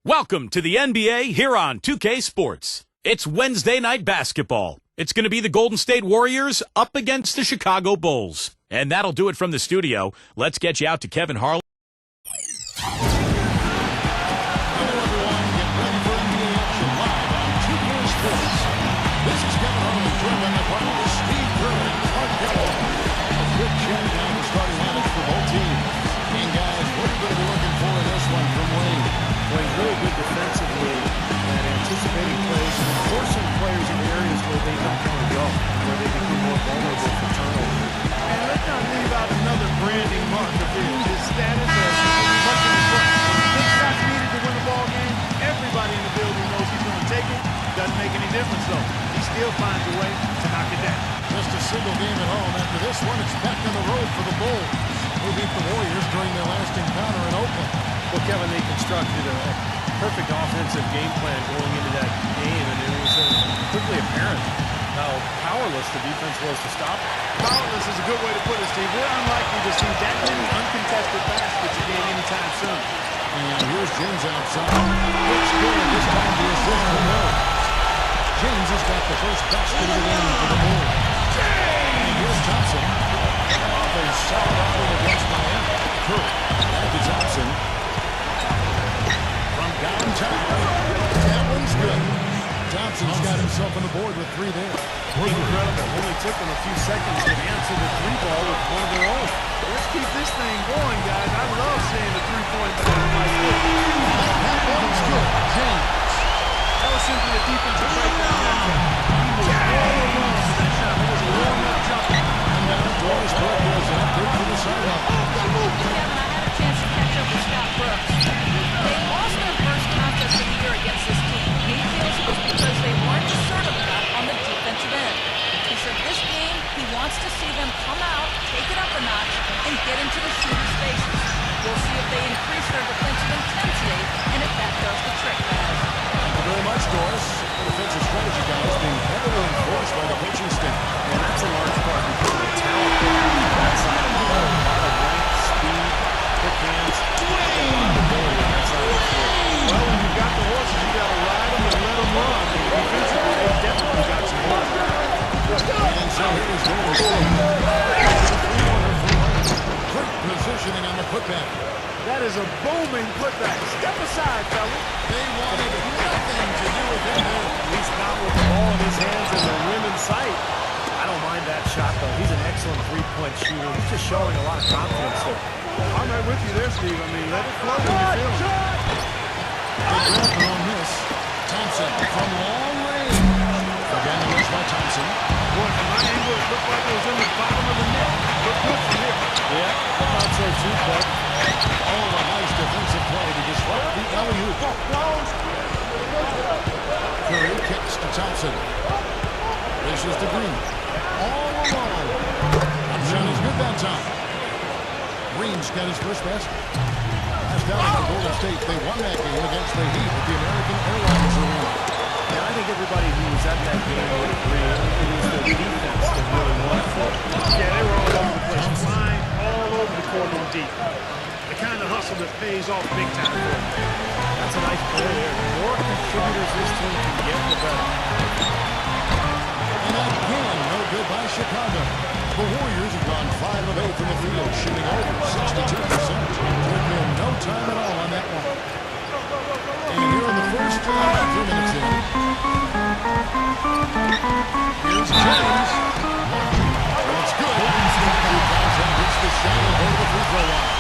Welcome to the NBA here on 2K Sports. It's Wednesday night basketball. It's going to be the Golden State Warriors up against the Chicago Bulls. And that'll do it from the studio. Let's get you out to Kevin Harlan. Hello, everyone. Get ready for NBA action live on 2K Sports. This is Kevin Harlan, joined by my partner, Steve Kerr and Clark Kellogg. A quick check down the starting lineups for both teams. And guys, what are you going to be looking for in this one from Wayne? Playing really good defensively and anticipating plays and forcing players in areas where they don't want to go, where they become more vulnerable for turnover. And let's not leave out another branding mark of his status as punching the front. Big shots needed to win the ball game. Everybody in the building knows he's going to take it. Doesn't make any difference, though. He still finds a way to knock it down. Just a single game at home. After this one, it's back on the road for the Bulls, who beat the Warriors during their last encounter in Oakland. Well, Kevin, they constructed a perfect offensive game plan going into that game, and it was quickly apparent how powerless the defense was to stop it. Powerless is a good way to put it, Steve. We're unlikely to see that many uncontested baskets again anytime soon. And here's James outside. Looks good. This time the assist for Moore. James has got the first basket of the game for the Bulls. And here's Thompson. Off a solid outing against Miami. Curry. Back to Thompson. From downtown. That one's good. Thompson's got himself on the board with 3 there. Incredible. Only took them a few seconds to answer the three ball with one of their own. Let's keep this thing going, guys. I love seeing the three-point play. That one's good. James. That was simply a defensive breakdown. He was all alone for that shot. It was a warm-up jumper. And now Doris Burke has an update for the sideline. Kevin, I had a chance to catch up with Scott Brooks. They lost their first contest of the year against this team. He feels it was because they weren't assertive enough on the defensive end. He said this game, he wants to see them come out, take it up a notch, and get into the shooter's faces. We'll see if they increase their defensive intensity, and if that does the trick, guys. Thank you very much, Doris. The defensive strategy, guys, being heavily enforced by the coaching staff. And that's in large part because of the talent they have on that side of the ball. A lot of length, speed, quick hands, a lot of ability on that side of the floor. Well, when you've got the horses, you got to ride them and let them run. And defensively, they've definitely got some horse. And so here's Golden State. Great positioning on the putback. That is a booming putback. Step aside, fellas. They wanted nothing to do with him there. He's not with the ball in his hands and the rim in sight. I don't mind that shot, though. He's an excellent three-point shooter. He's just showing a lot of confidence there. I'm right with you there, Steve. I mean, let it flow when you feel it. They grab it on this. Thompson from long range. Again, the miss by Thompson. Boy, from my angle, it looked like it was in the bottom of the net. Looked good from here. Yeah, I thought so too, but Oh, a nice defensive play to disrupt the alley-oop. Curry kicks to Thompson. Races to Green. All alone. That shot is good that time. Green's got his first basket. Last down for Golden State. They won that game against the Heat at the American Airlines Arena. yeah, I think everybody who was at that game would agree. It was the defense that really won for it. Yeah, they were all over the place. Flying all over the court on deep. The kind of hustle that pays off big time for them. That's a nice play there. The more contributors this team can get, the better. And again, no good by Chicago. The Warriors have gone 5 of 8 from the field, shooting over 62%. Took them no time at all on that one. And here in the first 2 minutes in. Here's James. That's good. Hits the shot and over the free throw line.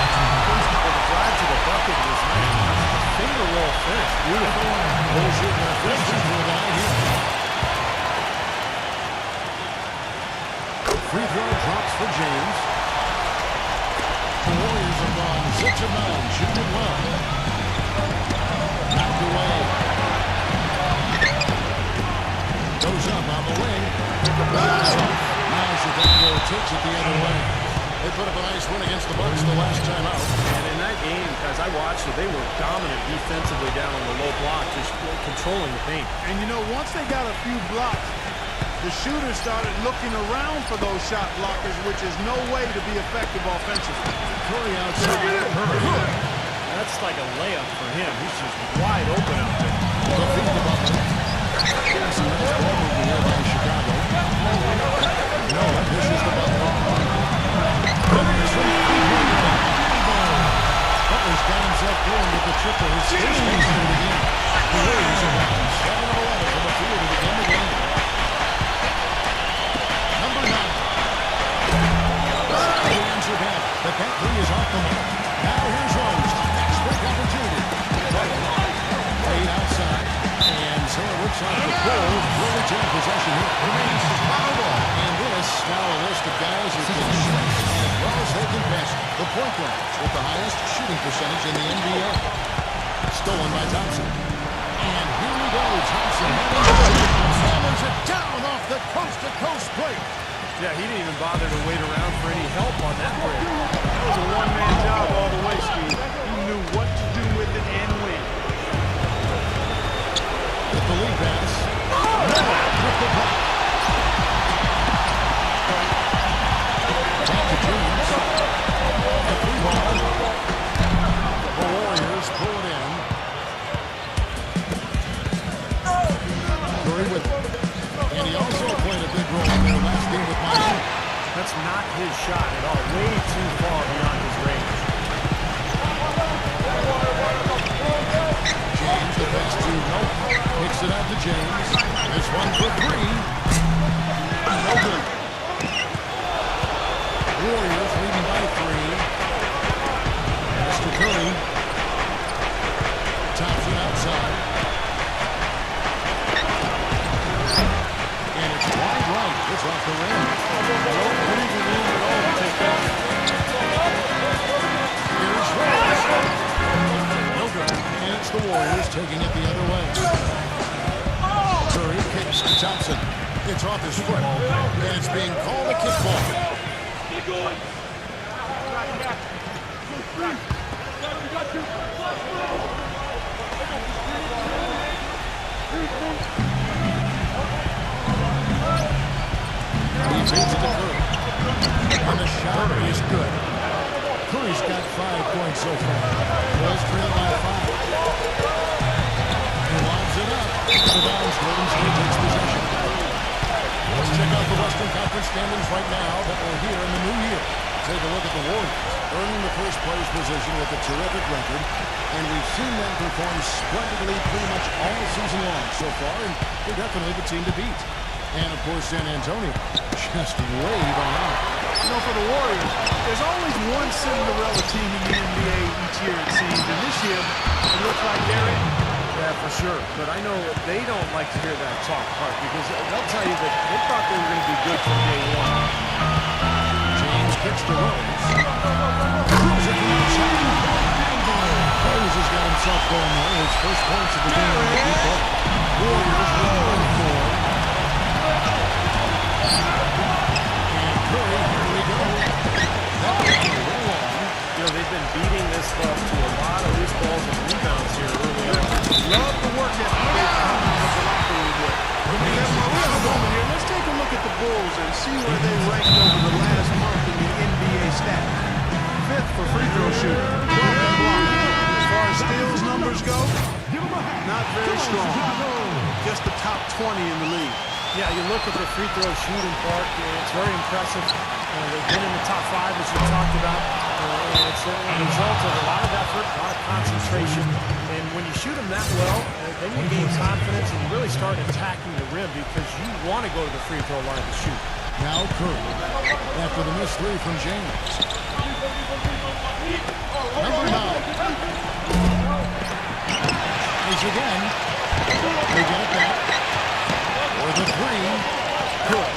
The drive to the bucket was nice. Finger roll finish. Beautiful. Bulls shooting their first free throw of the night here. Free throw drops for James. The Warriors have gone 6 of 9, shooting well. Knocked away. Goes up on the wing. Now Chicago takes it the other way. They put up a nice win against the Bucks the last time out. And in that game, as I watched it, they were dominant defensively down on the low block, just controlling the paint. And you know, once they got a few blocks, the shooters started looking around for those shot blockers, which is no way to be effective offensively. Curry outside. Curry. That's like a layup for him. He's just wide open out there. The feed to Butler. Here's some nice ball movement here by Chicago. No, this is the Butler. Butler's got himself going with the triple. His first base of the game. The Warriors are down 7 of 11 from the field to begin the game. Number 9. The answer back. But that three is off the mark. Now here's Rose. Next break opportunity. Played outside. And so it looks like the Bulls will retain possession here. Remains Chicago ball. And this, now a list of guys who can shoot as well as they can pass. The point guards with the highest shooting percentage in the NBA. Stolen by Thompson. And here we go. Thompson hammers it down off the coast-to-coast plate. Yeah, he didn't even bother to wait around for any help on that break. That was a one-man job all the way, Steve. He knew what to do with it and when. With the lead pass. With the block. Back to James. The three ball. The Warriors pull it in. Curry with it. And he also played a big role in their last game with Miami. That's not his shot at all. Way too far beyond his range. James, the pass to Nope. Picks it out to James. This one for three. No good. Warriors leading by 3. Mr. Curry. Thompson outside. And it's wide right. It's off the rim. No breathing room at all to take that. Here's Rose. No good. And it's the Warriors taking it the other way. Curry kicks to Thompson. It's off his foot. And it's being called a kickball. He takes it to Curry. And the shot is good. Curry's got 5 points so far. Bulls trail by 5. He lobs it up. The Downs Golden State takes possession. Let's check out the Western Conference standings right now that we're here in the new year. Take a look at the Warriors, earning the first place position with a terrific record. And we've seen them perform splendidly pretty much all season long so far, and they're definitely the team to beat. And, of course, San Antonio just way behind. You know, for the Warriors, there's always one Cinderella team in the NBA each year, it seems. And this year, it looks like they're in. Yeah, for sure. But I know they don't like to hear that talk part because they'll tell you that they thought they were going to be good from day one. James kicks to Rose. Throws it from outside. Rose has got himself going there. His first points of the game on the default. Warriors lead 4. And Curry, here we go. That was a little long. You know, they've been beating this stuff to a lot of loose balls and rebounds here early on. Love the work that they've come in the locker room with. We have a moment here. Let's take a look at the Bulls and see where they ranked over the last month in the NBA stats. 5th for free throw shooting. 12th in blocking. As far as steals numbers go, not very strong. Just the top 20 in the league. Yeah, you look at the free throw shooting part, it's very impressive. They've been in the top 5, as you talked about. And it's a result of a lot of effort, a lot of concentration. And when you shoot them that well, then you gain confidence and you really start attacking the rim because you want to go to the free throw line to shoot. Now Curry, after the missed 3 from James. Number 9. He's again. They get it back. For the 3. Good.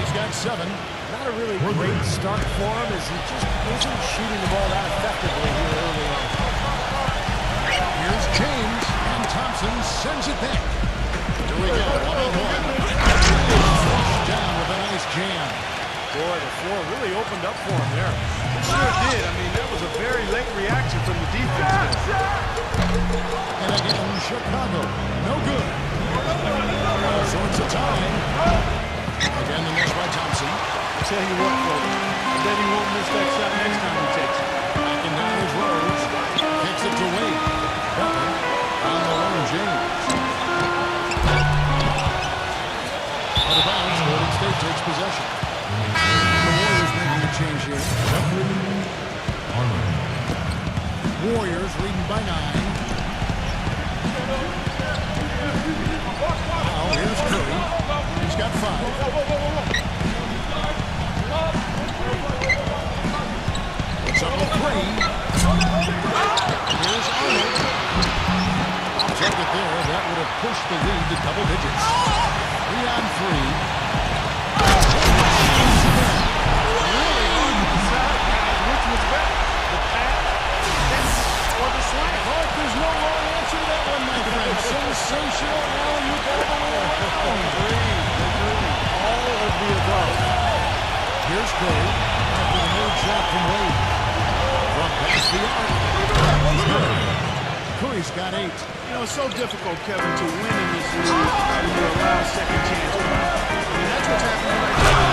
He's got 7. Not a really great start for him as he just isn't shooting the ball that effectively here early on. Here's James, and Thompson sends it back. Here we go, 1-on-1. Down with a nice jam. Boy, the floor really opened up for him there. It sure did. I mean, that was a very late reaction from the defense. And again, Chicago, no good. All sorts of time. Again, the miss by Thompson. I'll tell you what, folks, I bet he won't miss that shot next time he takes it. Back and down is Rose. possession. The Warriors making a change here. Warriors leading by 9. Now here's Curry. He's got 5. It's up with 3. Here's Arnold. Check it there. That would have pushed the lead to double digits. 3 on 3. Really hard to decide which was better, the pass or the slam. Clark, there's no wrong answer to that one, my friend. Sensational alley-oop all the way around. All of the above. Here's Curry after the made shot from Wade. From past the arc. That was good. Curry's got 8. You know, it's so difficult, Kevin, to win in this league when you allow second chance. I mean, that's what's happening right now.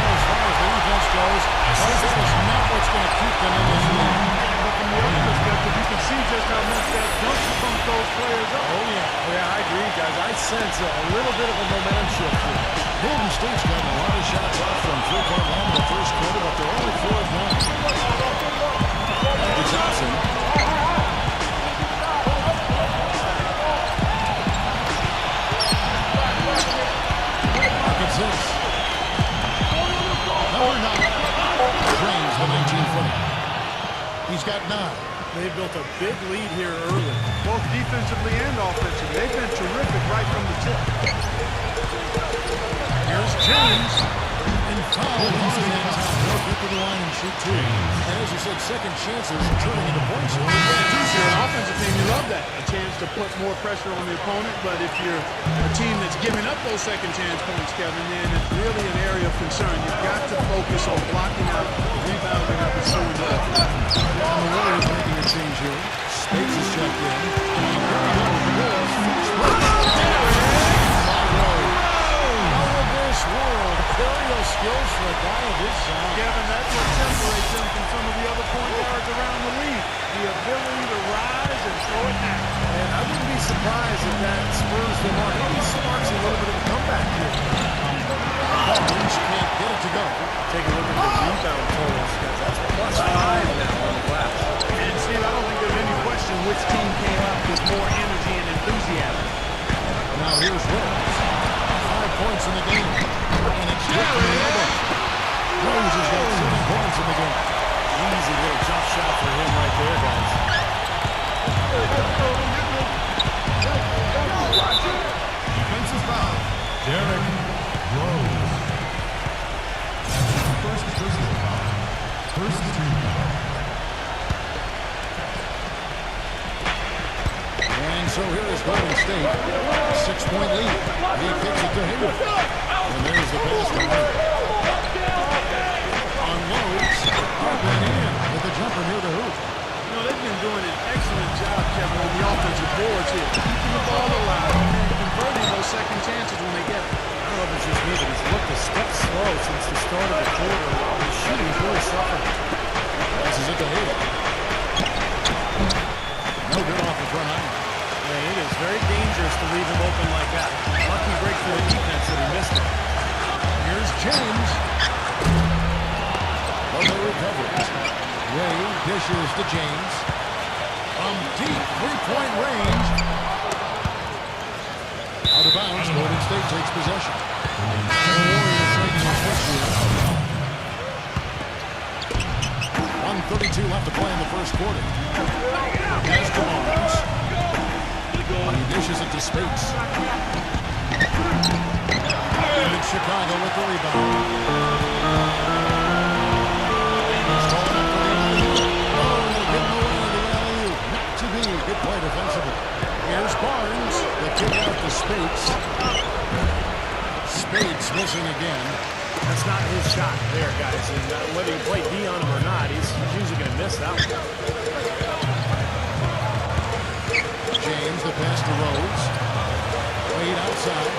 As far as the defense goes, that is not what's going to keep them in this league. But from the other perspective, you can see just how much that dunks from those players up. Oh, yeah, I agree, guys. I sense a little bit of a momentum shift here. Golden State's gotten a lot of shots off from three-point line in the first quarter, but they're only 4 of 9. Johnson. It's this. Number 9. Drains the 19-footer. He's got 9. They built a big lead here early. Both defensively and offensively. They've been terrific right from the tip. Here's James. And foul. They'll get to the line and shoot 2. And as you said, second chances turning into points. If you're an offensive team, you love that. A chance to put more pressure on the opponent. But if you're a team that's giving up those second chance points, Kevin, then it's really an area of concern. You've got to focus on blocking out, rebounding out, and shooting the offense. And the Warriors making a change here. Spades is checked in. World aerial skills for a guy of his size. Kevin, that's what separates him from some of the other point guards around the league. The ability to rise and throw it down. And I wouldn't be surprised if that spurs them on. Maybe sparks a little bit of a comeback here. Barnes can't get it to go. Take a look at the rebound totals, guys. That's +5 now on the glass. And Steve, I don't think there's any question which team came out with more energy and enthusiasm. Now here's Rose. 5 points in the game. And it's good for the elbow. Rose has got 7 points in the game. Easy little jump shot for him right there, guys. Defensive foul. Derrick Rose. First personal foul. First team foul. And so here is Golden State. 6-point lead. He kicks it to Hayward. And there's the pass to White. Unloads. Hartman in with the jumper near the hoop. You know, they've been doing an excellent job, Kevin, on the offensive boards here. Keeping the ball alive and converting those second chances when they get it. I don't know if it's just me, but he's looked a step slow since the start of the quarter. His shooting's really suffering. Passes it to Hayward. No good off the front line. Yeah, it is very dangerous to leave him open like that. Lucky break for the defense that he missed it. Here's James. Lovely recovery. Ray dishes to James. From deep 3-point range. Out of bounds, Golden State takes possession. The Warriors making a push here. 1:32 left to play in the first quarter. Pass to Barnes. He dishes it to Spates. And it's Chicago with the rebound. Stolen up for the alley-oop. Oh, they're getting away with the alley-oop. Not to be. Good play defensively. Here's Barnes. The kick out to Spates. Spates missing again. That's not his shot there, guys. And whether you play D on him or not, he's usually going to miss that one. James, the pass to Rhodes. Wade outside.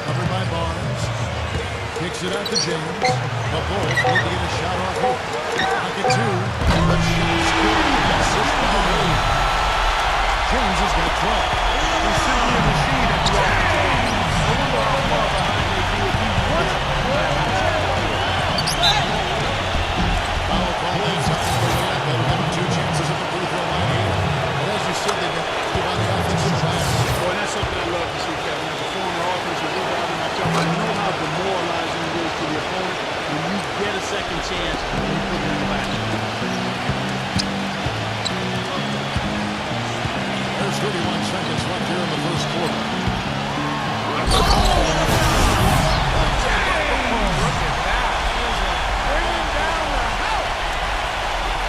Covered by Barnes. Kicks it out to James. The Bulls need to get a shot off hook. Pocket 2. The shot's good. Assist for the lead. James has got 12. He's simply a machine at the offensive end. I wonder how far behind they be if he won it. Foul call inside the layup. They'll have 2 chances at the free throw line here. But as you said, they've got to give on the offensive side. Boy, that's something I love to see, Kevin. As a former offensive rebounding myself, I know how demoralizing it is to the opponent when you get a second chance and you put it in the back. There's 31 seconds left here in the first quarter.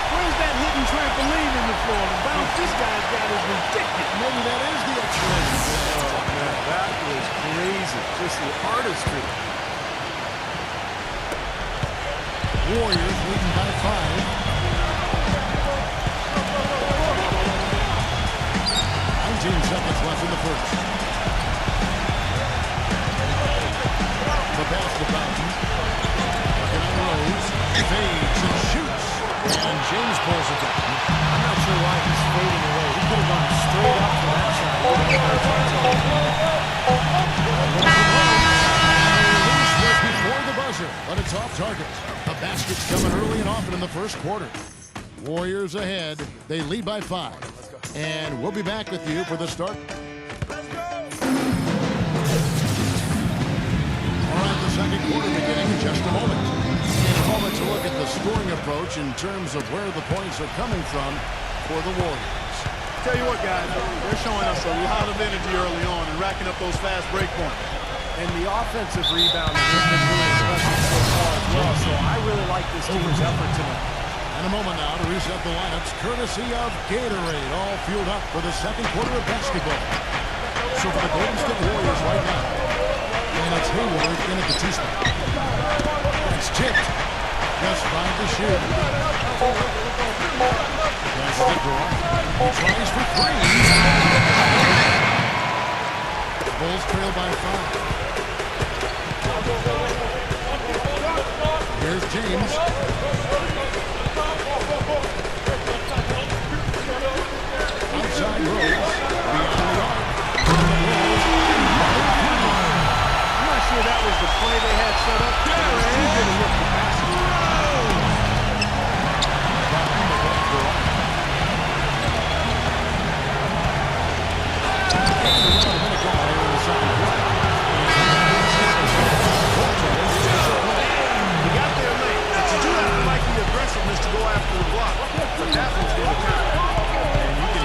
Where's that hidden trampoline in the floor? The bounce this guy's got is ridiculous. Maybe that is the explanation. Oh, man, that was crazy. Just the artistry. Warriors leading by 5. 19 seconds left in the first. The pass to Fountain. Working on Rose. Fades and shoots. And James pulls it down. I'm not sure why he's fading away. He could have gone straight up for that shot. Release was before the buzzer, but it's off target. The basket's coming early and often in the first quarter. Warriors ahead. They lead by 5. And we'll be back with you for the start. All right, the second quarter beginning in just a moment. In a moment to look at the scoring approach in terms of where the points are coming from for the Warriors. Tell you what, guys, they're showing us a lot of energy early on and racking up those fast break points. And the offensive rebound has been really impressive so far as well. So I really like this team's effort tonight. In a moment now to reset the lineups, courtesy of Gatorade, all fueled up for the second quarter of basketball. So for the Golden State Warriors right now, and it's Hayward in at the 2 spot. It's tipped. Just 5 to shoot. That's the draw. He tries for 3. Bulls trail by 5. Here's James. Outside Rose, beyond the arc. I'm not sure that was the play they had set up. Too good to look the basket. He got there late, but you do have to like the aggressiveness to go after the block. But that one's going to count.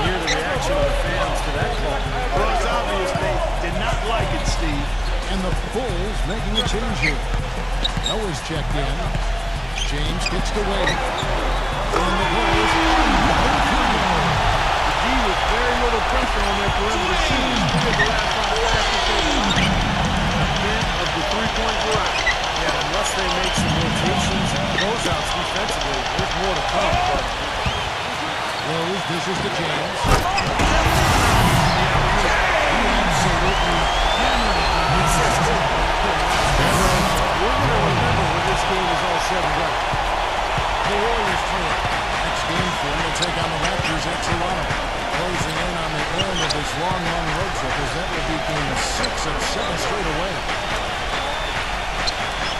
Hear the reaction of the fans to that call. Well, it's obvious they did not like it, Steve. And the Bulls making a change here. Noah's checked in. James kicks to Wade. And the Bulls. The D with very little pressure on their perimeter shooting. 3 of the last 5 baskets they've won. 10 of the 3-point variety. Yeah, unless they make some rotations and closeouts defensively, there's more to come. But Rose dishes to James. He absolutely hammered it. we're going to remember when this game is all said and done. The Warriors trail. Next game for them will take on the Raptors at Toronto. Closing in on the end of this long road trip, as that will be game 6 of 7 straight away.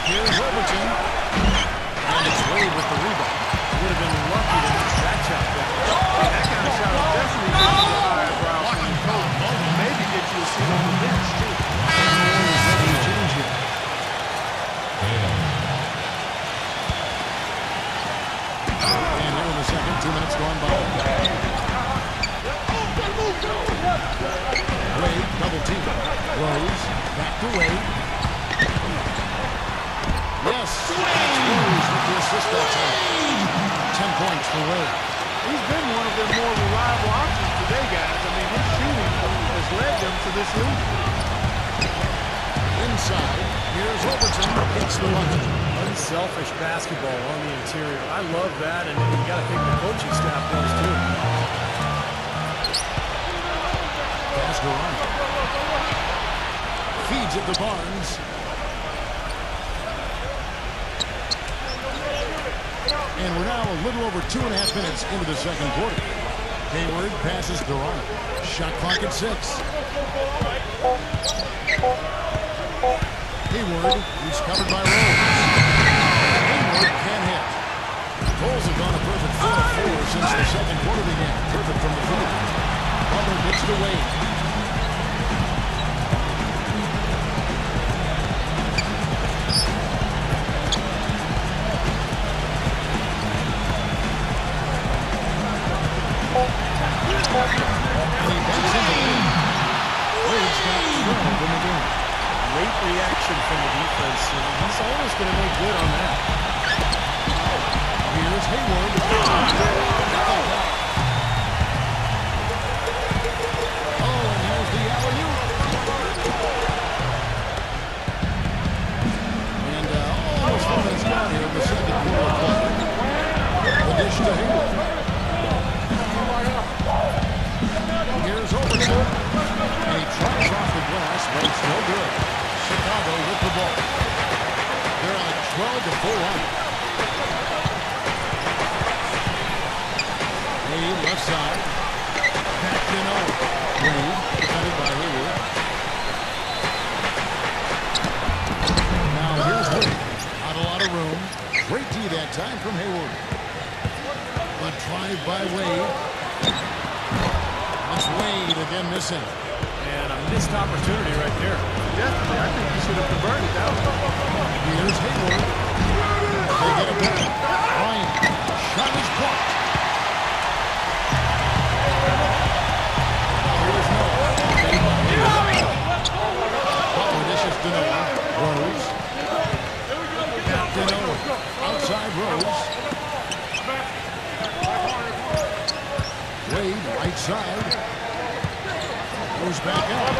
Here's Overton. And it's Wade with the rebound. Would have been lucky to miss that shot down. That kind of shot will definitely get you the eyebrow from the coach. Maybe get you a seat on the bench, too. And the Warriors ready to change here. And here in the second, 2 minutes gone by. Wade, double team. Rose, back to Wade. Yes, that's Rose with the assist that time. 10 points for Wade. He's been one of their more reliable options today, guys. I mean, his shooting has led them to this lead. Inside, here's Overton. Hits the bucket. Unselfish basketball on the interior. I love that, and you got to think the coaching staff does too. Pass to Ryan. Feeds it to Barnes. And we're now a little over 2.5 minutes into the second quarter. Hayward passes to Ryan. Shot clock at 6. Hayward, he's covered by Rose. Hayward can't hit. Bulls have gone a perfect 4 of 4 since the second quarter began. Perfect from the field. Butler gets to Wade. And he banks in the lead. Wade's got 12 in the game. Great reaction from the defense, and he's always going to make good on that. Here's Hayward. Oh, and here's the alley-oop. And almost all that's gone here in the second quarter of play. The dish to Hayward. Here's Overton. And he tries off the glass, but it's no good. Chicago with the ball. They're on a 12-4 run. Wade left side. Back in over. Wade defended by Hayward. Now here's Wade. Not a lot of room. Great D that time from Hayward. A drive by Wade. It's Wade again missing. And a missed opportunity right there. Definitely. I think he should have converted that one. Here's Hayward. They get it back. Bryant. Shot is blocked. Here's Noah. Butler dishes to Noah. Rose. Back to Noah. Outside Rose. Wade, right side. Goes back out.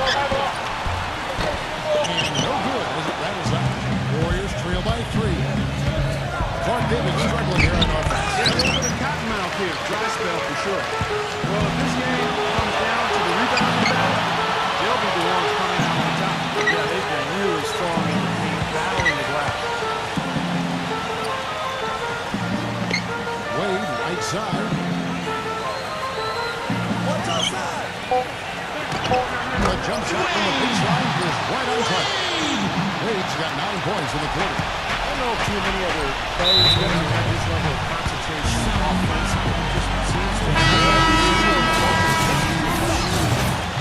And no good as it rattles out. Warriors trail by 3. Clark Davis struggling here on offense. Yeah, a little bit of cottonmouth here. Dry spell for sure. Well, if this game comes down to the rebounding battle, they'll be the ones coming out on top. Yeah, they've been really strong in the paint, battling the glass. Wade, right side. What's outside? The jump shot from the baseline is right on target. Wade's got 9 points in the quarter. I don't know if too many other players are going to have this level of concentration offensively. It just seems to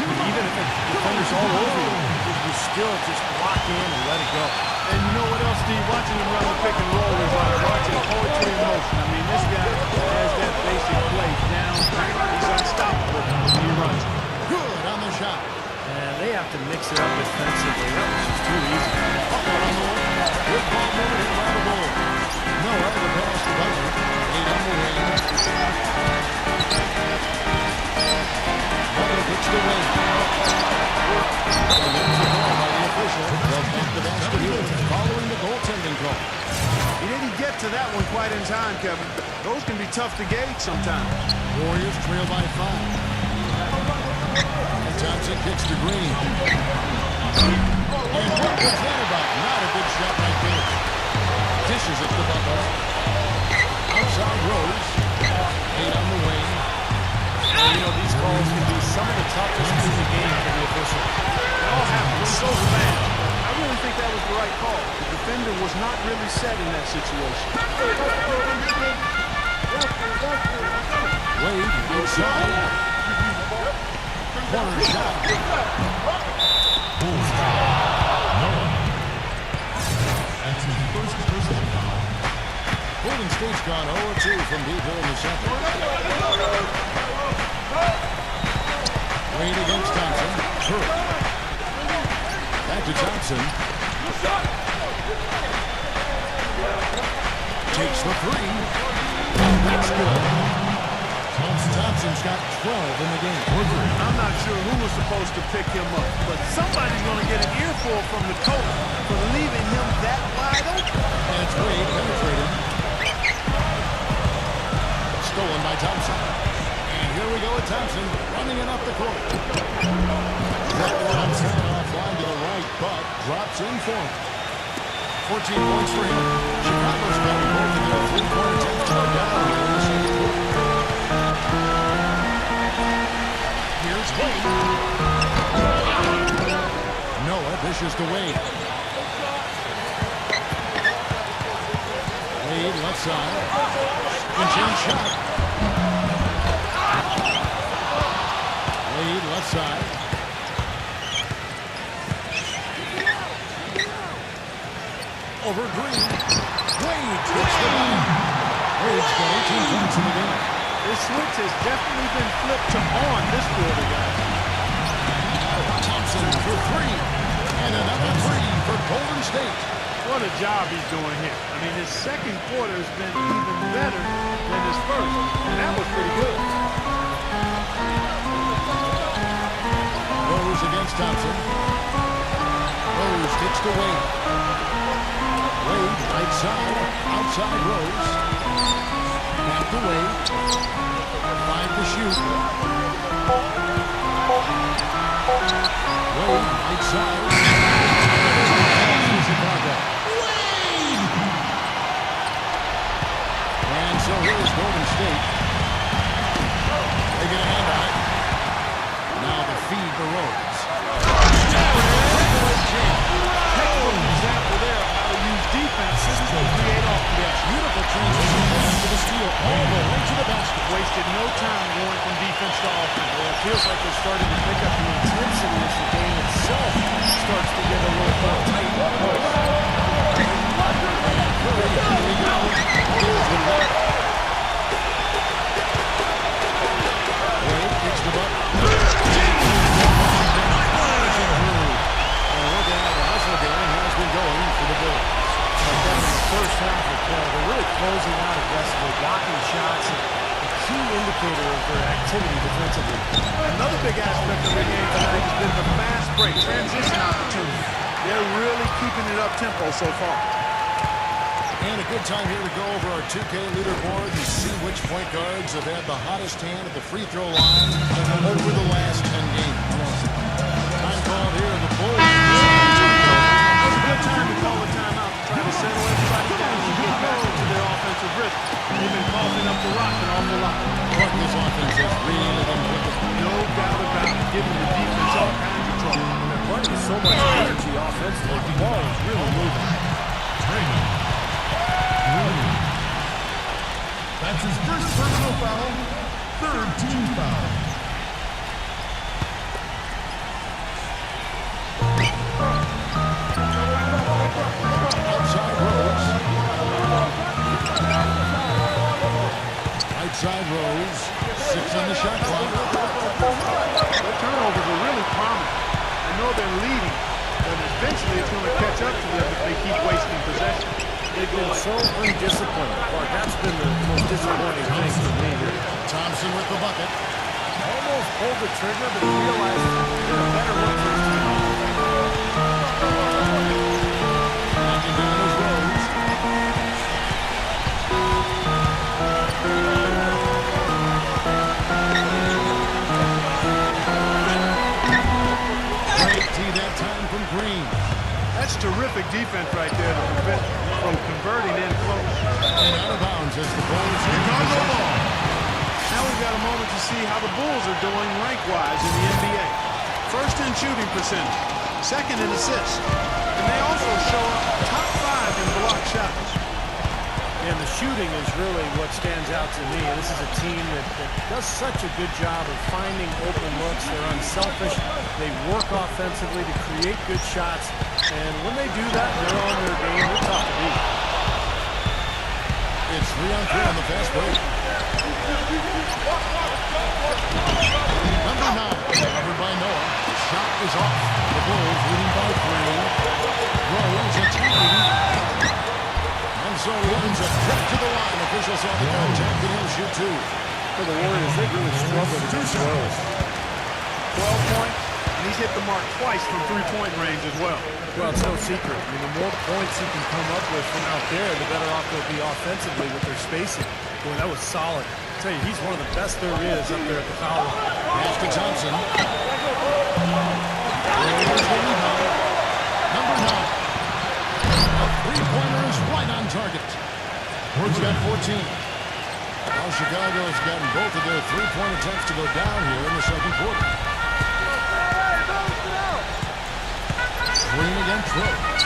even if the defender's all over you, you still just lock in and let it go. And you know what else, Steve? Watching them run the pick and roll is like watching poetry in motion. I mean, this guy has that basic play down. He's unstoppable when he runs. Good on the shot. And they have to mix it up defensively. That was just too easy. Butler on the way. Good ball movement by the Bulls. Noah, the pass to Butler. 8 on the wing. Butler gets the wing. And there's the call by the official. They'll take the basket here following the goaltending call. He didn't get to that one quite in time, Kevin. Those can be tough to gauge sometimes. Warriors trail by 5. And Thompson kicks to Green. And what was that about? Not a good shot right there. Dishes it to Butler. Outside Rose. 8 on the wing. And, you know, these calls can be some of the toughest in the game for the official. It all happens. So bad. I really think that was the right call. The defender was not really set in that situation. Wade outside. Corner shot. Bulls foul. Noah. That's his first personal foul. Golden State's gone 0-2 from deep here in the second. Wade against Thompson. Curry. Back to Thompson. Takes the 3. That's good. Thompson's got 12 in the game. I'm not sure who was supposed to pick him up, but somebody's going to get an earful from the coach for leaving him that wide open. And it's Wade penetrated. Stolen by Thompson. And here we go with Thompson running it up the court. That one's offline to the right, but drops in for him. 14 points for him. Chicago's got both of their 3-point attempts to go down here in the second quarter. Here's Wade. Pitches to Wade. Wade left side. Spin change shot. Wade left side. Over Green. Wade hits the line. Wade's got 18 points in the game. This switch has definitely been flipped to on this quarter, guys. Thompson for three. And another three for Golden State. What a job he's doing here. I mean, his second quarter has been even better than his first, and that was pretty good. Rose against Thompson. Rose kicks to Wade. Wade right side, outside Rose. Back to Wade. 5 to shoot. Wade right side. Wade! And so here's Golden State. They get a hand on it. Now the feed to Rose. Example there of how to use defense to create offense. Beautiful transition pass to the steal all the way to the basket. Wasted no time going from defense to offense. Well, it feels like they're starting to pick up the intensity as the game itself starts to get a little more tight. Wade kicks the bucket. Has been going for the Bulls. In the first half of the play, they're really closing out aggressively, blocking shots, and a key indicator of their activity defensively. Another big aspect of the game tonight has been the fast break, transition opportunity. They're really keeping it up tempo so far. And a good time here to go over our 2K leaderboard and see which point guards have had the hottest hand at the free throw line over the last 10 games. Time called here in the Bulls. Good time to call a timeout, try to settle everybody down and get back into their offensive rhythm. They've been coughing up the rock an awful lot. But this offense has really been clicking. No doubt about it, giving the defense all kinds of trouble. They're playing with so much energy offensively. The ball is really moving. That's his first personal foul, third team foul. Outside Rose. Right side Rose. 6 on the shot clock. Their turnovers are really prominent. I know they're leading, but eventually it's going to catch up to them if they keep wasting possession. They've been so undisciplined. Well, that's been the most disappointing thing for me here. Thompson with the bucket. Almost pulled the trigger, but he realized he did a better look for his team. Knocking down his Rose. Great tee that time from Green. That's terrific defense right there to prevent from converting in close. And out of bounds as the Bulls Chicago ball. Now we've got a moment to see how the Bulls are doing rank-wise in the NBA. First in shooting percentage, second in assists, and they also show up top 5 in block shots. And the shooting is really what stands out to me. This is a team that does such a good job of finding open looks. They're unselfish. They work offensively to create good shots. And when they do that, they're on their game. They're tough to beat. It's 3-on-3 on the fast break. Number 9, covered by Noah. Shot is off. The Bulls leading by 3. Rose attacking. And so he ends up back to the line. Officials saw the contact and he'll shoot 2. For the Warriors, they really struggled against Rose. 12 points, and he's hit the mark twice from three-point range as well. Well, it's no secret. I mean, the more points he can come up with from out there, the better off they'll be offensively with their spacing. Boy, that was solid. I tell you, he's one of the best there is up there at the foul line. Pass to Thompson. There's the rebound. Number 9. A three-pointer is right on target. Ward's got 14. Now Chicago's gotten both of their three-point attempts to go down here in the second quarter. Green against Rose.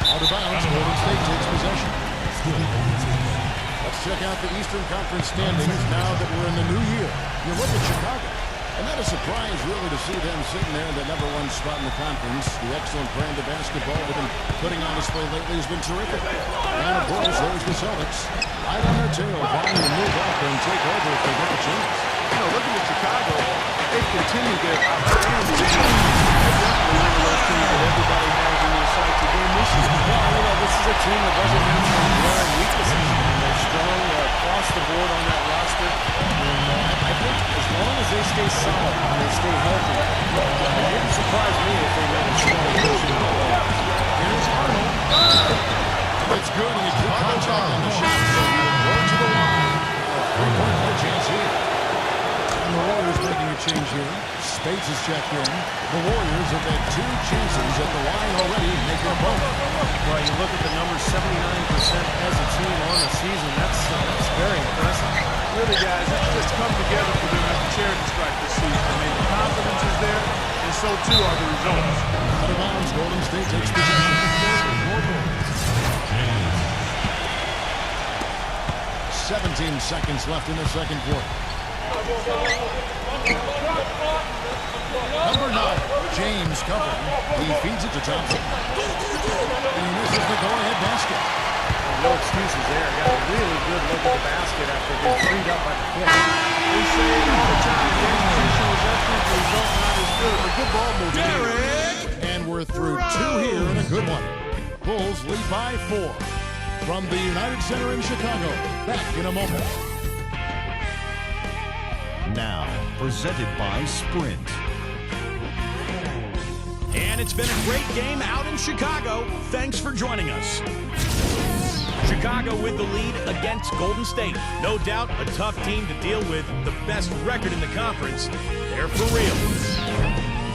Out of bounds, Golden State takes possession. Let's check out the Eastern Conference standings now that we're in the new year. You look at Chicago, and that is a surprise really to see them sitting there in the number one spot in the conference. The excellent brand of basketball they've been putting on display lately has been terrific. And of course, there's the Celtics. Right on their tail, vying to move up and take over if they get the chance. You know, looking at Chicago, they've continued their outstanding season. They're definitely one of those teams that everybody has in their sights again this year. Well, you know, this is a team that doesn't have some glaring weaknesses. And they're strong across the board on that roster. And I think as long as they stay solid and they stay healthy, it wouldn't surprise me if they made a strong push in the playoffs. Here's Arnold. It's good, and he took contact on the shot, so he will go to the line. Three-point chance here. And the Warriors making a change here. Spades is checked in. The Warriors have had 2 chances at the line already, making a bump. Well, you look at the numbers, 79% as a team on the season. That's very impressive. Really, guys, it's just come together for them at the charity stripe this season. I mean, the confidence is there, and so too are the results. Out of bounds, Golden State takes possession. 17 seconds left in the second quarter. Number 9, James covering. He feeds it to Thompson. And he misses the go-ahead basket. No excuses there. Got a really good look at the basket after being freed up by the pick. We say it all the time. The execution was excellent. The result not as good. A good ball movement. And we're through 2 here and a good one. Bulls lead by 4. From the United Center in Chicago. Back in a moment. Now, presented by Sprint. And it's been a great game out in Chicago. Thanks for joining us. Chicago with the lead against Golden State. No doubt a tough team to deal with. The best record in the conference. They're for real.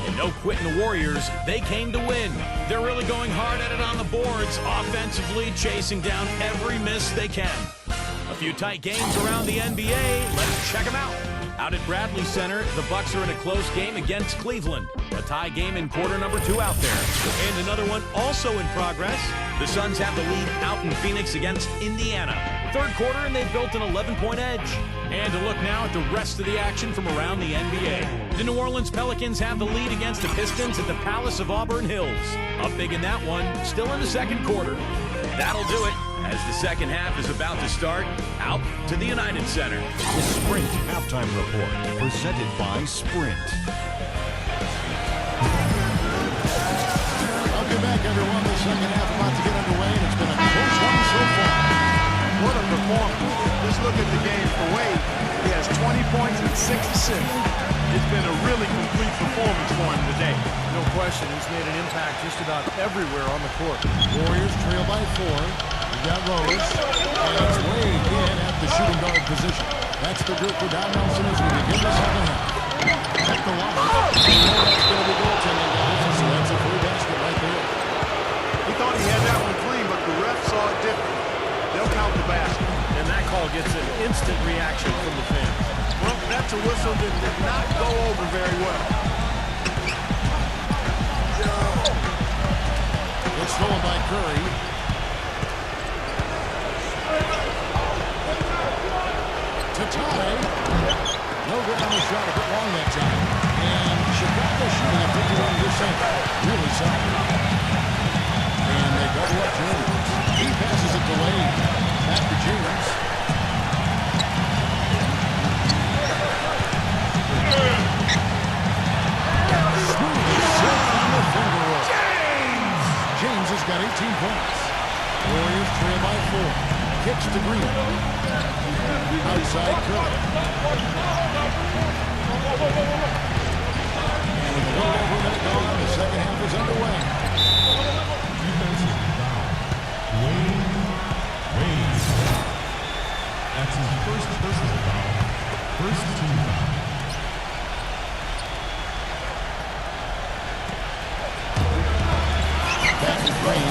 And no quitting the Warriors. They came to win. They're really going hard at it on the boards. Offensively chasing down every miss they can. A few tight games around the NBA. Let's check them out. Out at Bradley Center, the Bucks are in a close game against Cleveland. A tie game in quarter number 2 out there. And another one also in progress. The Suns have the lead out in Phoenix against Indiana. Third quarter, and they've built an 11-point edge. And to look now at the rest of the action from around the NBA. The New Orleans Pelicans have the lead against the Pistons at the Palace of Auburn Hills. Up big in that one, still in the second quarter. That'll do it. As the second half is about to start, out to the United Center. The Sprint Halftime Report, presented by Sprint. Welcome back, everyone. The second half about to get underway, and it's been a close one so far. What a performance. Just look at the game for Wade. He has 20 points and 6 assists. It's been a really complete performance for him today. No question, he's made an impact just about everywhere on the court. Warriors trail by 4. We got Rose. And it's Wade in at the shooting guard position. That's the group for Don Nelson as we begin the second half. At the line. That's going to be goaltending, guys. So that's a free basket right there. He thought he had that one clean, but the ref saw it different. They'll count the basket. And that call gets an instant reaction from the fans. Well, that's a whistle that did not go over very well. It's stolen by Curry. To tie. No good on the shot, a bit long that time. And Chicago shooting at 51%. Really solid. And they double up James. He passes it to Wade. Back to James. Smooth as silk on the finger roll. James has got 18 points. Warriors trail by 4. Kicks to Green. Outside Curry. And with a little over a minute gone, the second half is underway. Defensive foul. Wade. That's his first personal foul. First team foul. Back to Green.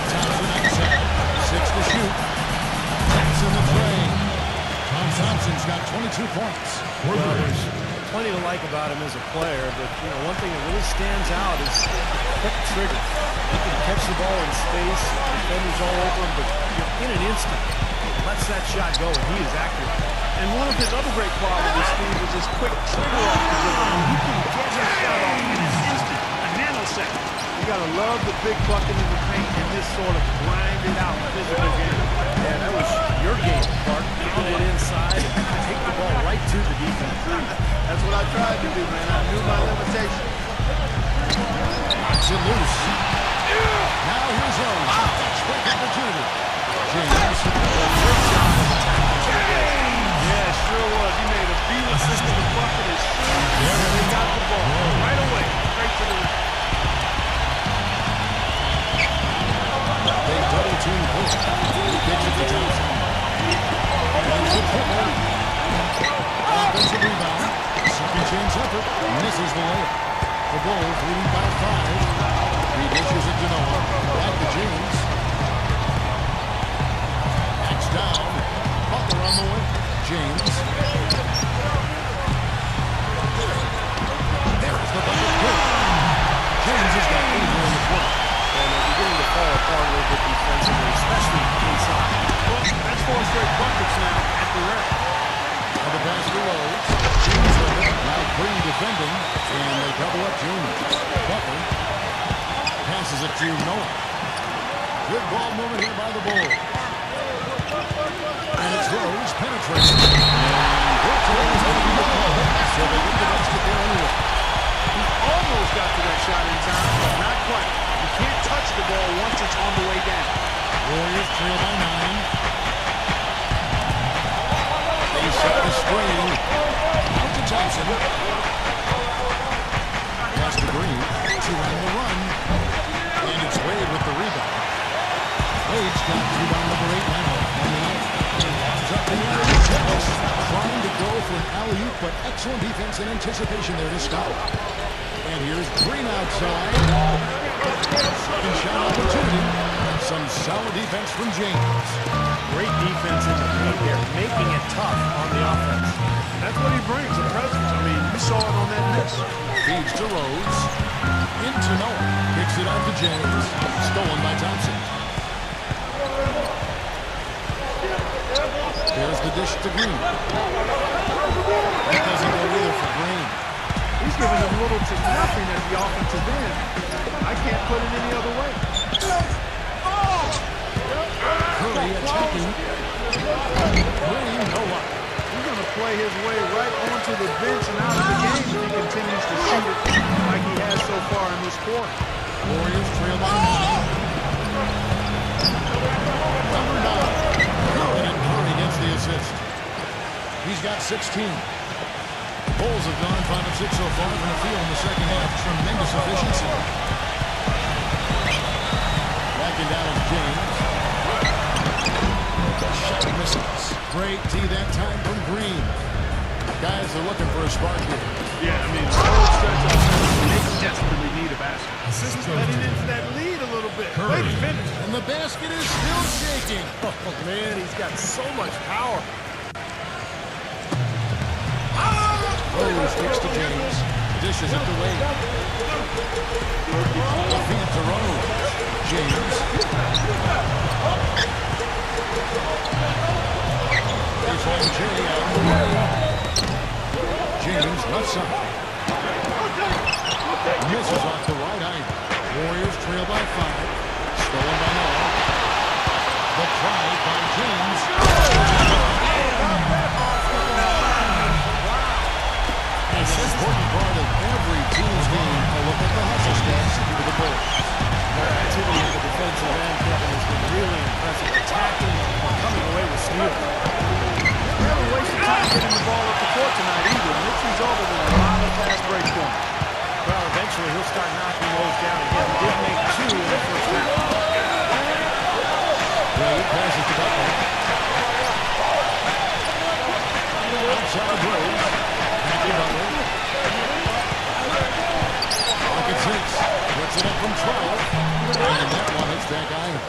Thompson outside. 6 to shoot. That's in the tray. Thompson's got 22 points. Well, there's plenty to like about him as a player, but one thing that really stands out is quick trigger. He can catch the ball in space, defenders all over him, but in an instant, lets that shot go, and he is accurate. And one of his other great qualities, Steve, is his quick trigger off the dribble. He can get his shot off in an instant, a nanosecond. You got to love the big bucket in the paint in this sort of grinded out physical game. Yeah, that was your game, Clark. Put it inside and take the ball right to the defense. That's what I tried to do, man. I knew my limitations. Knocks it loose. Now here's Rose. Quick opportunity. James. Yeah, sure was. He made a beat assist to the bucket as soon as he got the ball. Right away. Straight to the rim. They double team Hook. Gets it to Thompson. Makes it triple. Offensive rebound. Second chance effort. Misses the layup. The Bulls leading by 5. He dishes it to Noah. Back to James. Backs down. Butler on the way. James. There's the bucket. James has got 8 here in the quarter. And they're beginning to fall apart a little bit defensively, especially inside. Well, that's 4 straight buckets now at the rim. And the pass to Rose. James with it. Now Green defending. And they double up James. Butler passes it to Noah. Good ball movement here by the Bulls. And it's Rose penetrating. And Bertrand's going to be the call. So they get the basket there anyway. He almost got to that shot in time, but not quite. You can't touch the ball once it's on the way down. Warriors trail by 9. They set the screen. Out to Thompson. Pass to Green. 2 on the run. And it's Wade with the rebound. Wade's got rebound number 8 now. On the night. Up in the air. Trying to go for an alley-oop, but excellent defense and anticipation there to stop. And here's Green outside. Second shot opportunity. Some solid defense from James. Great defense in the paint here, making it tough on the offense. That's what he brings, a presence. I mean, you saw it on that miss. Feeds to Rose. Into Noah. Kicks it out to James. Stolen by Thompson. There's the dish to Green. That doesn't go either for Green. He's giving them little to nothing at the offensive end. I can't put it any other way. Curry attacking. Green, Noah. He's going to play his way right onto the bench and out of the game if he continues to shoot it like he has so far in this quarter. Warriors trail by 9. Number 9. And Curry gets the assist. He's got 16. Bulls have gone 5 of 6 so far from the field in the second half. Tremendous efficiency. Backing down is James. Shot misses. Great D that time from Green. Guys are looking for a spark here. Yeah, I mean, the whole stretch of they desperately need a basket. Assist goes Letting to into that lead a little bit. Curry. Wait a minute. And the basket is still shaking. Oh, man, he's got so much power. Rose kicks to James. Dishes it to Wade. The feed to Rose. James. They find Jay out of the way. James left side. Misses off the right eye. Warriors trail by 5. Stolen by Noah. The try by James. It's an important part of every team's game to look at the hustle stats for the Bulls. Their activity at the defensive end, Kevin, has been really impressive. Attacking and coming away with steals. They haven't wasted time getting the ball up the court tonight either. And it's resulted in a lot of fast break points. Well, eventually he'll start knocking those down again. He did make 2 in the first half. Wade passes to Butler. Outside Rose. Back to Butler. Pocket 6. Gets it up from 12. And that one hits back iron.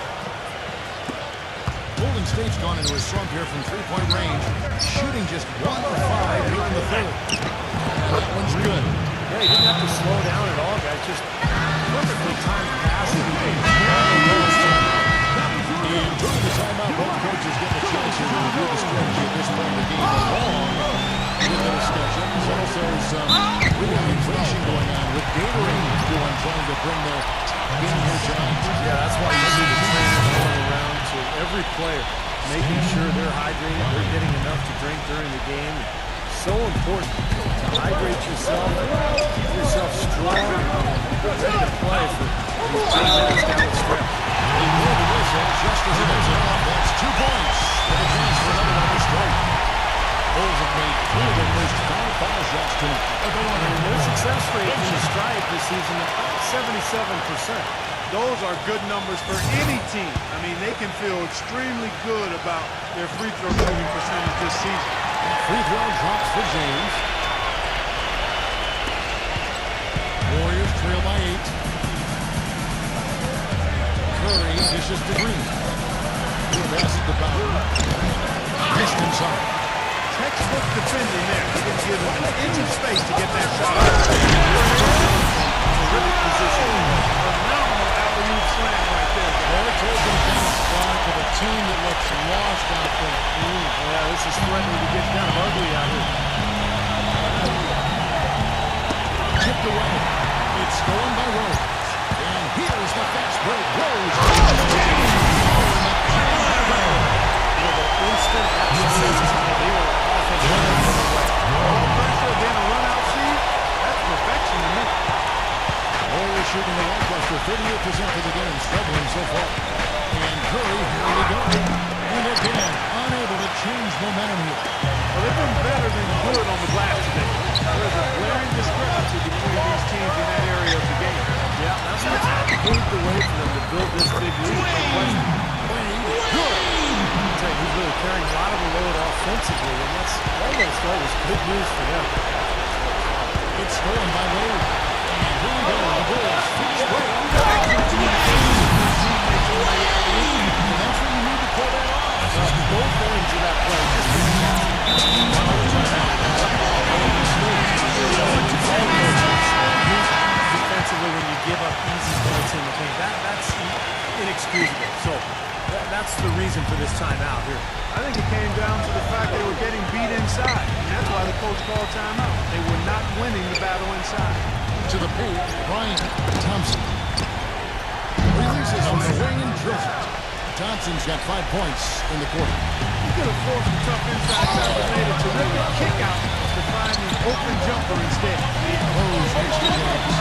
Golden State's gone into a slump here from three-point range, shooting just 1 of 5 here in the third. And that one's good. Yeah, he didn't have to slow down at all, guys. Just perfectly timed passes. And during the timeout, both coaches get a chance to review the strategy at this point of the game, along with the discussions. Also some rehydration going on with Gatorade trying to bring the game here tonight. Yeah, that's why you see the trainers going around to every player, making sure they're hydrated, they're getting enough to drink during the game. So important to hydrate yourself, keep yourself strong, and ready to play for these 10 minutes down the stretch. They blow the whistle just as it is off. That's 2 points for the chance for another one to strike. Bulls have made 3 of their first 5 foul shots tonight. And their success rate in the strike this season is 77%. Those are good numbers for any team. I mean, they can feel extremely good about their free throw shooting percentage this season. Free throw drops for James. Warriors trail by 8. Curry dishes to Green. He'll pass it to Bauer. Missed inside. Textbook defending there. He didn't give him an inch of space to get that shot. Terrific position. Phenomenal alley-oop slam right there. Well, it told them down strong to the team that looks lost out there. Yeah, this is threatening to get kind of ugly out here. Chipped away. It's stolen by Rose. And here's the fast break. Rose. Instant access. They were offensive. All pressure, then a run-out feed. That's perfection to me. Warriors shooting the lackluster 38% for the game, struggling so far. And Curry, here we go. And again, unable to change momentum here. Well, they've been better than good on the glass today. There's a glaring discrepancy between these teams in that area of the game. Yeah, that's what's paved the way for them to build this big lead. He's really carrying a lot of the load offensively, and that's almost always good news for them. It's stolen by Wade. And here we go, the Bulls. Finish break. And that's when you need to pull that off. Both ends of that play. Defensively, when you give up easy points in the paint, that's inexcusable. So that's the reason for this timeout here. I think it came down to the fact they were getting beat inside, and that's why the coach called timeout. They were not winning the battle inside. To the paint, Bryant Thompson. Releases on the wing and drills it. Thompson's got 5 points in the quarter. He could have forced a tough inside shot, but made a terrific kick out to find the open jumper instead. Rose makes the James.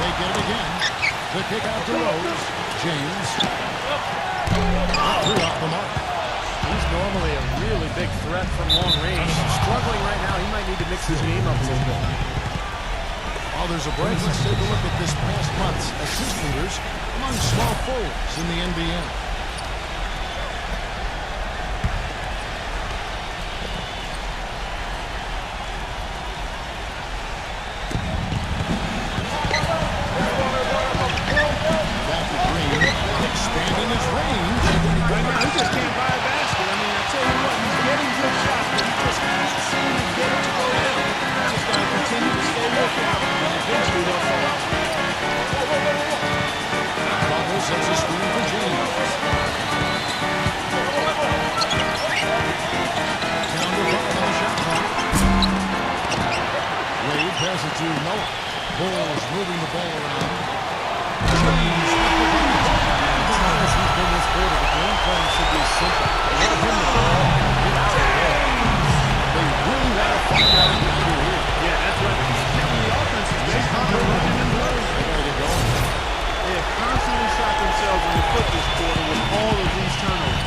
They get it again. The kick out to Rose. James. 3 off the mark. He's normally a really big threat from long range. Struggling right now. He might need to mix his game up a little bit. While there's a break, let's take a look at this past month's assist leaders among small forwards in the NBA. Back to Green, expanding his range. Right now, he just can't buy a basket. I mean, I tell you what, he's getting good shots, but he just can't seem to get it to go in. He's just got to continue to stay with it, and eventually they'll fall. Butler sets a screen for James. Down to Butler on the shot clock. Wade passes to Noah. Bulls moving the ball around. James with the bucket. As long as he's been this good, the game plan should be simple. Get him the ball, get out of there. They really want to find out what to do here. Yeah, that's right. The offense is based on their running and running. There they go. They have constantly shot themselves in the foot this quarter with all of these turnovers.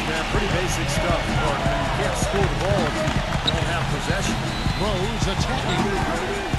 Yeah, pretty basic stuff. But you can't score the ball if you don't have possession. Rose attacking.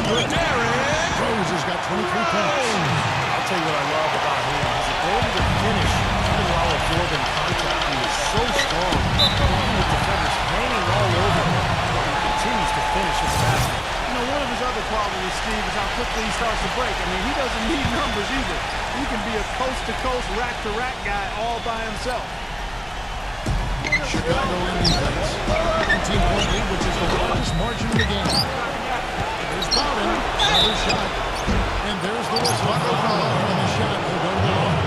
Good, Derek. Rose has got 23 points. I'll tell you what I love about him. His ability to finish, even while absorbing contact. He is so strong. Keeping the defenders hanging all over him. He continues to finish his basket. You know, one of his other problem with Steve is how quickly he starts to break. I mean, he doesn't need numbers either. He can be a coast-to-coast, rack-to-rack guy all by himself. Chicago in defense. 17-point lead, which is the largest margin in the game. There's Bowden. Another shot. And there's the whistle. And the shot will go to the line.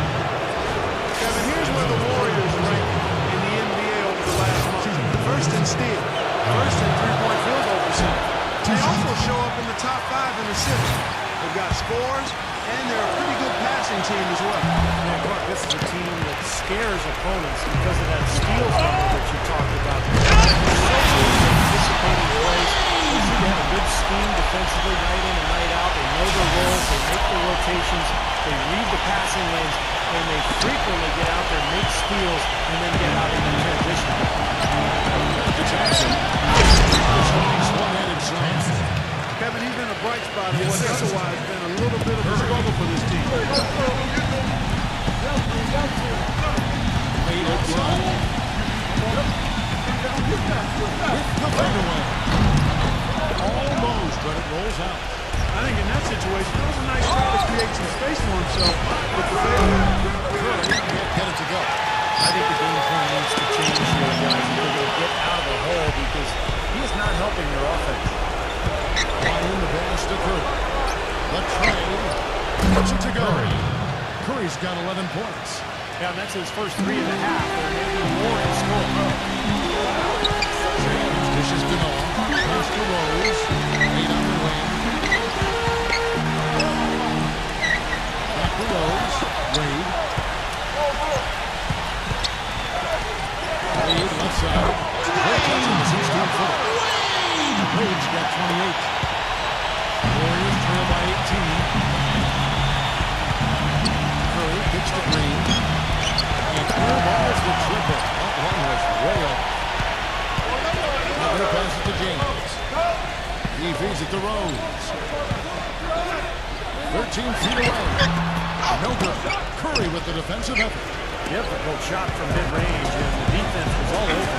Kevin, here's where the Warriors rank in the NBA over the last month. First in steal. First in three-point field goal percentage. They also show up in the top 5 in assists. They've got scores, and they're a pretty good passing team as well. Yeah, Mark, this is a team that scares opponents because of that steals number that you talked about. So many anticipating plays. They seem to have a good scheme defensively night in and night out. They know their roles. They make their rotations. They read the passing lanes, and they frequently get out there, make steals, and then get out into transition. Jackson. One-handed slam. Kevin, he's been a bright spot in what's otherwise been a little bit of a struggle for this team. Made outside. With the fadeaway. Almost, but it rolls out. I think in that situation, that was a nice try to create some space for himself with the fadeaway. Can't get it to go. I think the game plan needs to change here, guys, if they're going to get out of the hole because he is not helping their offense. Flying the pass to Curry. The trade. Puts it to Curry. Curry's got 11 points. Yeah, and that's his first 3.5. They're making more to score. James dishes to Noah. Pass to Rose. 8 on the wing. Back to Rose. Wade. Wade left side. Great touch on the 16-footer. Wade's got 28. Warriors trail by 18. Curry kicks to Green. And air balls the triple. That one was way up. Now they'll pass it to James. He feeds it to Rose. 13 feet away. No good. Curry with the defensive effort. Difficult shot from mid-range, and the defense was all over it.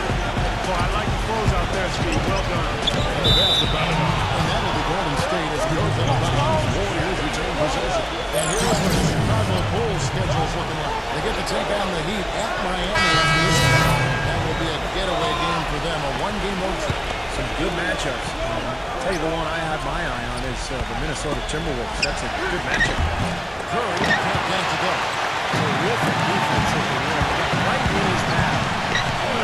Well, I like the throws out there, Steve. Well done. And the pass to Bowden. And that'll be Golden State as it goes out of bounds. Warriors retain possession. And here's what the Chicago Bulls schedule is looking like. They get to take on the Heat at Miami after this one. That will be a getaway game for them, a one-game road trip. Some good matchups. I'll tell you the one I have my eye on is the Minnesota Timberwolves. That's a good matchup. Curry can't get it to go. Terrific defensively. Right in his path.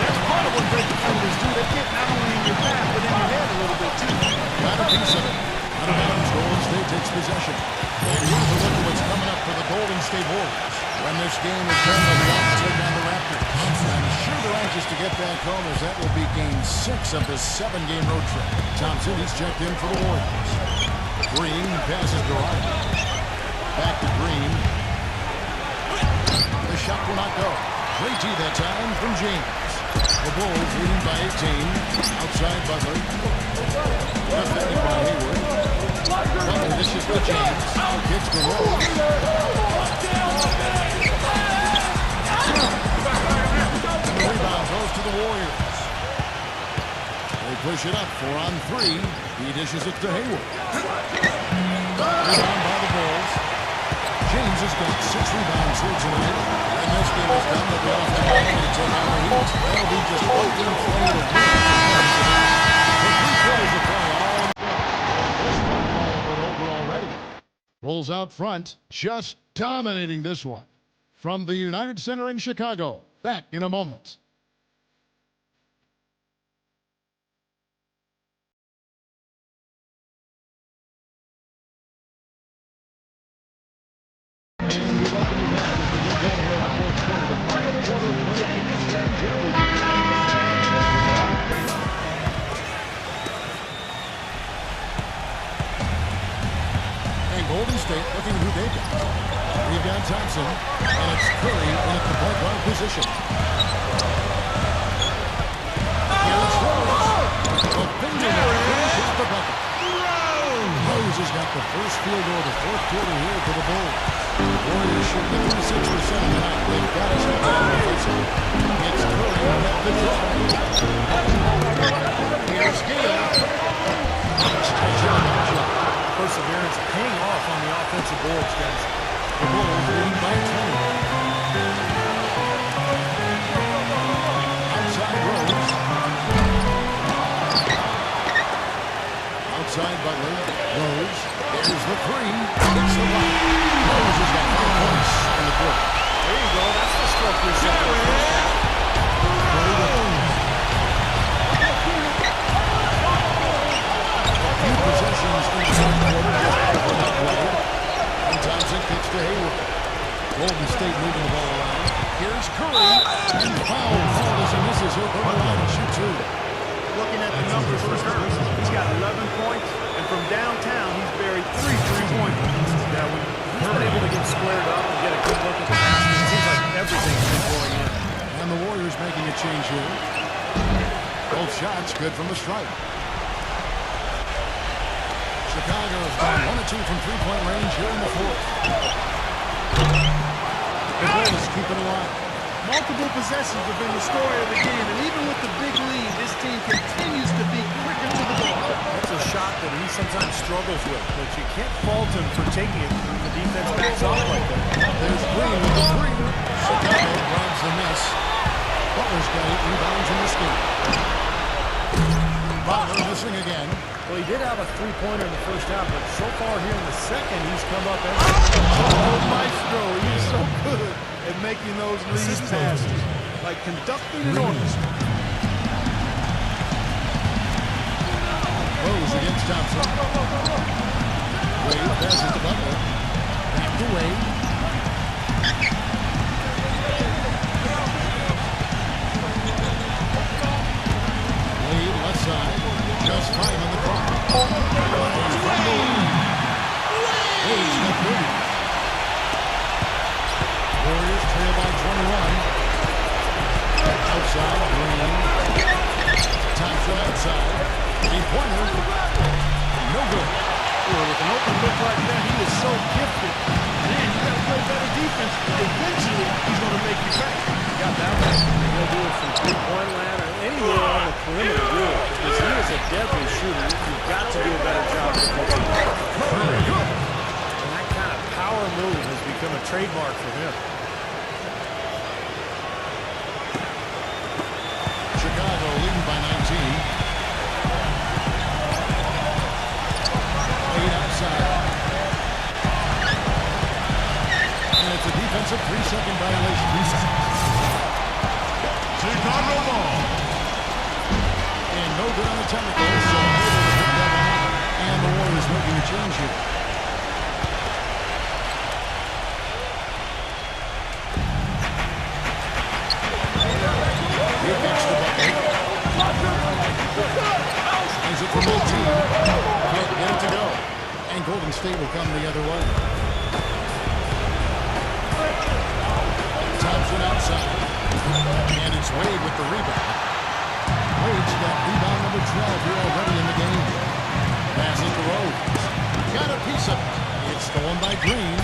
That's part of what great defenders do. They get not only in your path, but in your head a little bit, too. Got a piece of it. Out of bounds, Golden State takes possession. And here's a look at what's coming up for the Golden State Warriors. When this game is done, they'll be out to take on the Raptors. I'm sure they're anxious to get back home as that will be game 6 of this 7-game road trip. Thompson, he's checked in for the Warriors. Green passes to Ryan. Back to Green. The shot will not go. Great tee that time from James. The Bulls leading by 18. Outside Butler. Defended by Hayward. Butler dishes to James. Kicks to Rose. And the rebound goes to the Warriors. They push it up 4 on 3. He dishes it to Hayward. Rebound by the Bulls. James has got 6 rebounds here tonight. And this game is done. They'll be off to Miami to take on the Heat. That'll be just 14 play to win. For 3 quarters of play, all this one ball over already. Bulls out front, just dominating this one. From the United Center in Chicago. Back in a moment. And Golden State looking who they've got. We've got Thompson, and it's Curry in at the point guard position. Here's Rose. The fingernail finishes the bucket. Rose has got the first field goal of the fourth quarter here for the Bulls. The Warriors shoot 56% tonight. They've got to step down offensively. It's Curry at the drive. Here's Gale. Stretch on that shot. boards, guys. The Bulls lead by 20. Outside Rose. Outside Butler. Rose. There's the three. It's the block. Rose has got 5 points in the quarter. There you go. That's the stroke reset for the first half. Few possessions in the fourth quarter just were not played. And Thompson kicks to Hayward. Golden State moving the ball around. Here's Curry. And foul called as he misses. He'll go to the line and shoot 2. Looking at the numbers for Curry, he's got 11 points, and from downtown, he's buried 3 3-pointers. Yeah, when he's been able to get squared up and get a good look at the basket, it seems like everything's been going in. And the Warriors making a change here. Both shots good from the stripe. Chicago has gone 1 of 2 from three-point range here in the fourth. The Bulls keep it alive. Multiple possessions have been the story of the game, and even with the big lead, this team continues to be quicker to the ball. That's a shot that he sometimes struggles with, but you can't fault him for taking it when the defense backs off like that. There's Green with the three. Chicago grabs the miss. Butler's got 8 rebounds in this game. Butler missing again. Well, he did have a three-pointer in the first half, but so far here in the second, he's come up and Oh, Maestro, he's so good at making those lead passes, like conducting an orchestra. Rose against Thompson. Wade passes to Butler. Back to Wade. Wade left side. Just 5 on the clock. Wade's got 30. Warriors trail by 21. Outside, Green. Thompson outside. 3-pointer. No good. With an open look like that, he is so gifted. Man, you got to play better defense. Eventually, he's going to make you pay. he got that one. He'll do it from three-point land or anywhere on the perimeter, really, because he is a deadly shooter. You've got to do a better job of catching that. And that kind of power move has become a trademark for him. Chicago leading by 19. Wade outside. And it's a defensive 3-second violation. 3 seconds. Chicago ball. And no good on the technicals. So able to pick that one up. And the Warriors making a change here. Here comes the Bucket. Is it from 18? Can't get it to go. And Golden State will come the other way. Thompson outside. And it's Wade with the rebound. Wade's got rebound number 12 here already in the game. Passes to Rose. Got a piece of it. It's stolen by Green.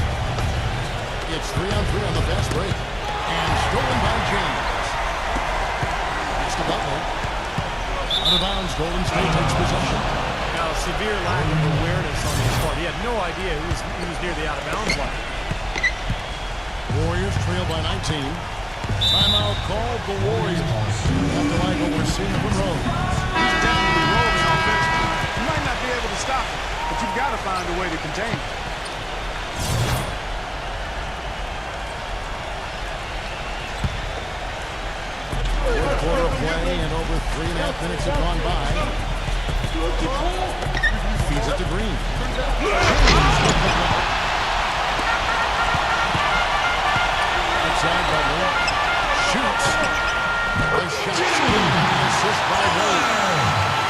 It's 3-on-3 on the fast break. And stolen by James. It's to Butler. Out of bounds, Golden State takes possession. Now, a severe lack of awareness on his part. He had no idea he was near the out-of-bounds line. Warriors trail by 19. Timeout called the Warriors. After like what we're seeing from Rose. He's definitely rolling offensively. You might not be able to stop him, but you've got to find a way to contain him. Fourth quarter of play and over 3.5 minutes have gone by. Feeds it to Green. Outside Butler. Shoots. The shot. Assist by Rose.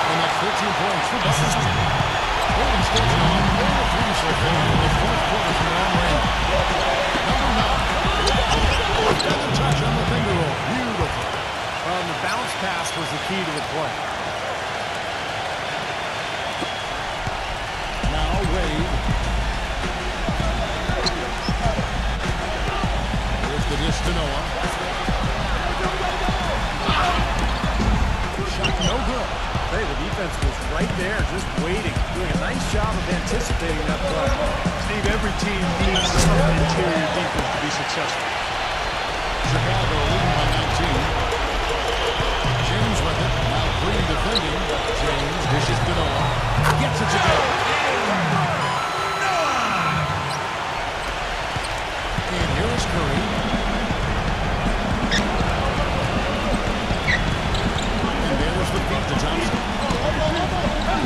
And that's 13 points for Butler. Golden State's on 4-3 so far in the fourth quarter from long range. Number 9. Another touch on the finger roll. Beautiful. The bounce pass was the key to the play. Now Wade. Here's the dish to Noah. Shot no good. Hey, the defense was right there, just waiting, doing a nice job of anticipating that play. Steve, every team needs some interior defense to be successful. Chicago leading by 19. James with it. Now Green defending. James dishes to Noah. Gets it to go. And here is Curry. And there's the feed to Thompson.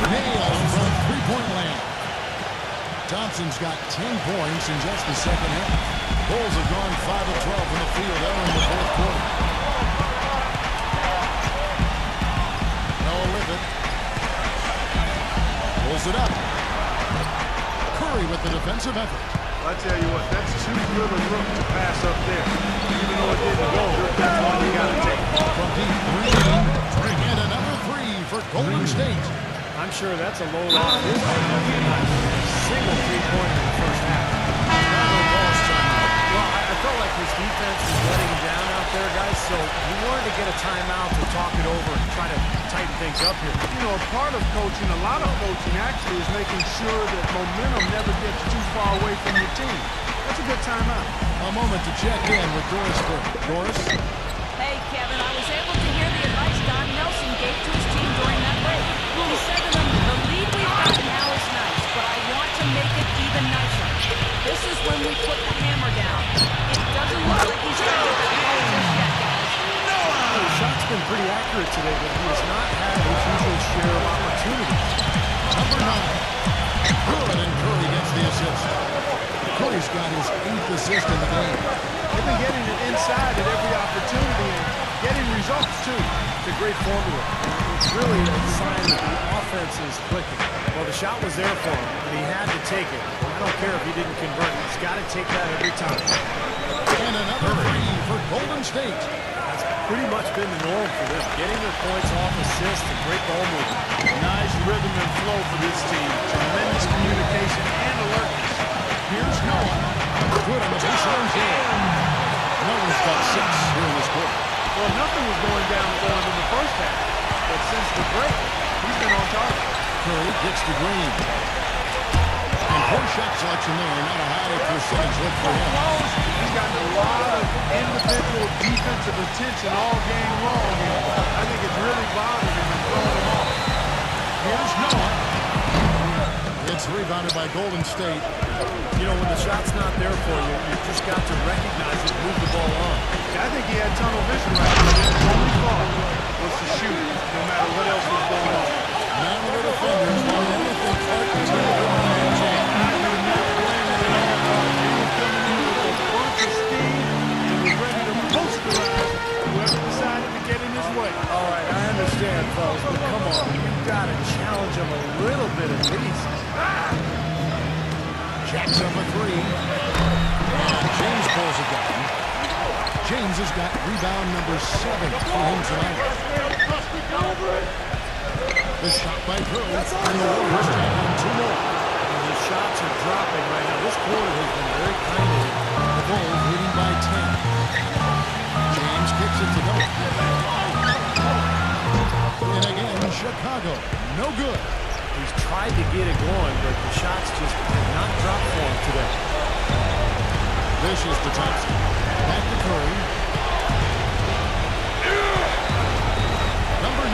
Nails from three-point land. Thompson's got 10 points in just the second half. Bulls have gone 5 of 12 from the field there in the fourth quarter. Noah with it. Pulls it up. Curry with the defensive effort. I tell you what, that's too good a look to pass up there. Even though it didn't go, that's all you got to take. From deep, Green. And another three for Golden State. I'm sure that's a low line. This single three-pointer in the first half. Well, I felt like his defense was letting him down out there, guys, so he wanted to get a timeout to talk it over and try to tighten things up here. You know, part of coaching, a lot of coaching actually is making sure that momentum never gets too far away from your team. That's a good timeout. A moment to check in with Doris Burke. Doris? Hey, Kevin, I was able to hear the advice Don Nelson gave to his team during that break. He said to them, the lead we've got now is nice, but I want to make it even nicer. This is when we put the hammer down. It doesn't look like he's going to get the ball just yet, guys. The shot's been pretty accurate today, but he has not had his usual share of opportunities. Number 9. Good, and Curry gets the assist. Curry's got his 8th assist in the game. They've been getting it inside at every opportunity and getting results, too. It's a great formula. It's really a sign that the offense is clicking. Well, the shot was there for him, and he had to take it. I don't care if he didn't convert. He's got to take that every time. And another three for Golden State. That's pretty much been the norm for them. Getting their points off assists and great ball movement. Nice rhythm and flow for this team. Tremendous communication and alertness. Here's Noah. Good on the baseline jam. Noah's got 6 here in this quarter. Well, nothing was going down for him in the first half, but since the break, he's been on target. Curry gets to Green. And poor shot selection there. Not a high percentage look for him. He's gotten a lot of individual defensive attention all game long, and I think it's really bothered him and thrown him off. Here's Noah. It's rebounded by Golden State. You know, when the shot's not there for you, you've just got to recognize it and move the ball on. I think he had tunnel vision right there. His only thought was to shoot, no matter what else was going on. None of the defenders want anything like this in the man jam. I do not blame him at all. He was coming in with a bunch of steam and was ready to posterize whoever decided to get in his way. All right, I understand, fellas, but come on. You've got to challenge him a little bit at least. Jacks up a three. And James pulls it down. James has got rebound number 7 for him tonight. The shot by Curry. And the Warriors take on 2 more. And the shots are dropping right now. This quarter has been very kind to him. The Bulls leading by 10. James kicks it to Noah. And again, Chicago. No good. He's tried to get it going, but the shots just did not drop for him today. Vicious to Thompson. Back to Curry. Number 9,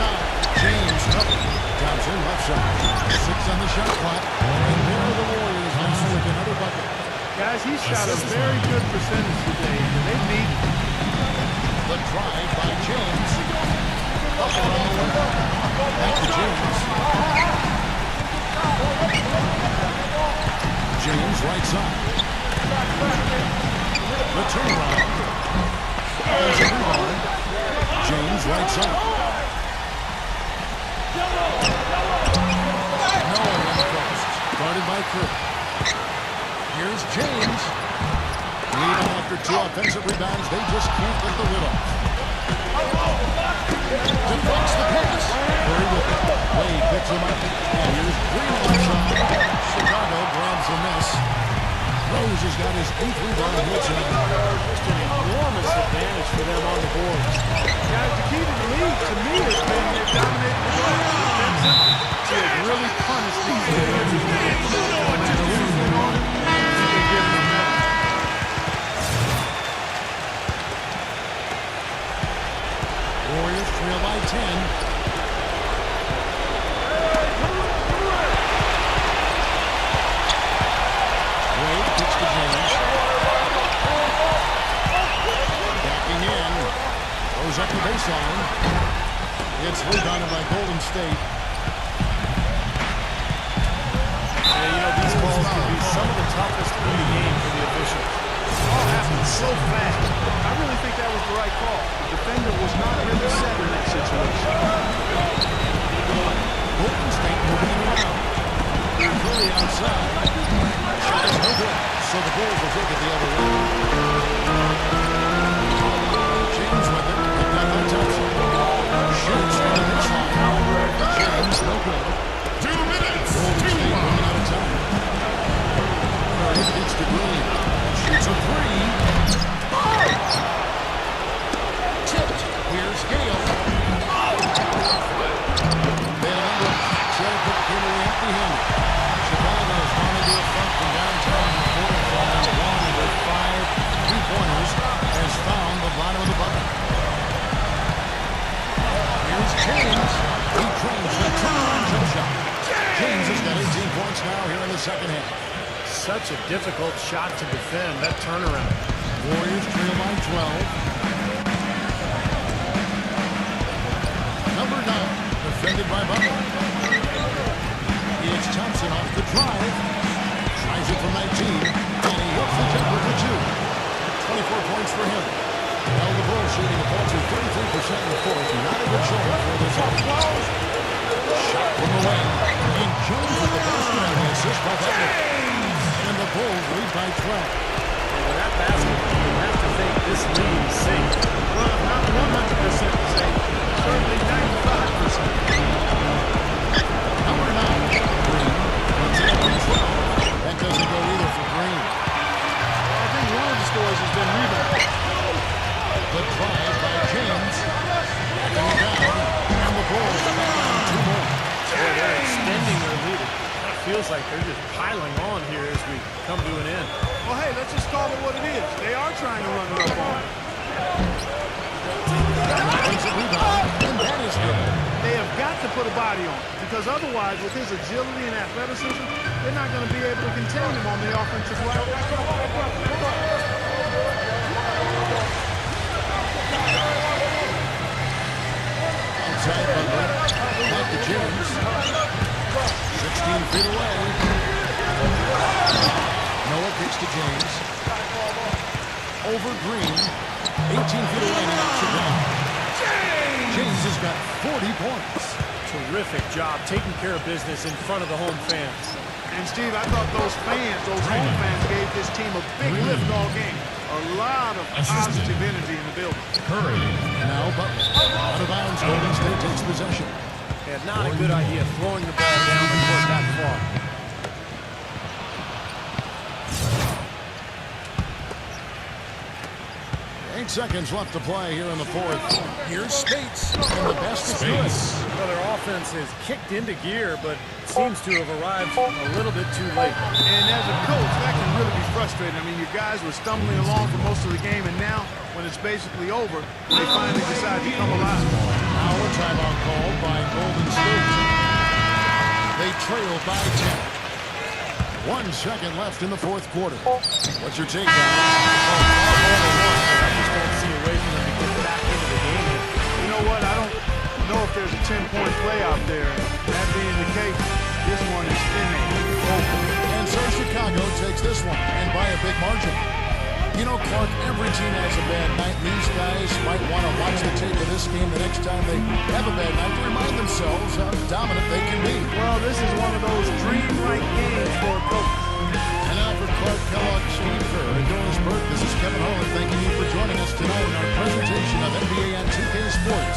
James up. Thompson left side. 6 on the shot clock. And there are the Warriors now with another bucket. Guys, he shot a very good percentage today, and they need it. The drive by James. Up and on the way. Back to James. James right side. The turnaround. There's a rebound. James right side. Noah in the post. Guarded by Curry. Here's James. Even after 2 offensive rebounds, they just can't get the lid off. Deflects the pass. Curry with it. Wade picks him up. And here's Green left side. Chicago grabs the miss. Rose has got his 8th rebound here tonight. Just an enormous advantage for them on the boards. Guys, the key to the league, to me, has been they've dominated the glass. They have really punished these defenses. No matter who's been on it, Warriors trail by 10. Wade kicks to James. Backing in. Goes up the baseline. It's rebounded by Golden State. Yeah, you know, these calls can be some of the toughest in the game for the officials. It all happened so fast. I really think that was the right call. The defender was not really set in that situation. Golden State moving around. They're really outside. Shot is no good. So the Bulls will take it the other way. James with it. Picked up by Thompson. Shoots from the baseline. James, no good. 2 minutes. Golden State running out of time. Curry beats to Green. Shoots a three. Tipped. Here's Gale. They had a number of shot put Kimberly empty-handed. Chicago has gone into a front from downtown in the quarter final. One of their 5 3-pointers has found the bottom of the bucket. Here's James. He trains the turnaround jump shot. James has got 18 points now here in the second half. Such a difficult shot to defend, that turnaround. Warriors trail by 12. Number 9, defended by Butler. It's Thompson off the drive. Tries it from 19, and he hits the jumper for 2. 24 points for him. Now the Bulls shooting a paltry 33% in the fourth. Not a good showing for this offense. Shot from the wing. And Jones with the basket and the assist by Butler. And the Bulls lead by 12. With that basket, you have to think this lead is safe. Well, not 100% safe. Certainly 95%. Number 9, Green. Runs it up in 12. That doesn't go either for Green. I think one of the scores has been rebounded. The drive by James. Backing it down. And the Bulls are down 2 more. Boy, they're extending their lead. It feels like they're just piling on here as we come to an end. Well, hey, let's just call it what it is. They are trying to run it up on it. Offensive rebound. And that is good. They have got to put a body on it, because otherwise, with his agility and athleticism, they're not going to be able to contain him on the offensive glass. Outside Butler. Back to James. 16 feet away. Noah kicks to James. Over Green. 18 feet away and he knocks it down. James has got 40 points. Terrific job taking care of business in front of the home fans. And Steve, I thought those home fans gave this team a big lift all game. A lot of positive energy in the building. Curry. Now Butler. Out of bounds. Golden State takes possession. Yeah, not a good idea throwing the ball down the court that far. 8 seconds left to play here in the fourth. Here's Spates, and the best is good. Well, their offense has kicked into gear, but seems to have arrived a little bit too late. And as a coach, that can really be frustrating. I mean, your guys were stumbling along for most of the game, and now, when it's basically over, they finally decide to come alive. Now a timeout called by Golden State. They trail by 10. 1 second left in the fourth quarter. What's your take on I just don't see a way for them to get back into the game. You know what? I don't know if there's a 10-point play out there. That being the case, this one is finished. Over. And so Chicago takes this one, and by a big margin. You know, Clark, every team has a bad night. These guys might want to watch the tape of this game the next time they have a bad night to remind themselves how dominant they can be. Well, this is one of those dream-like games for a coach. And now for Clark Kellogg, Steve Kerr, and Doris Burke, this is Kevin Harlan thanking you for joining us tonight in our presentation of NBA and 2K Sports.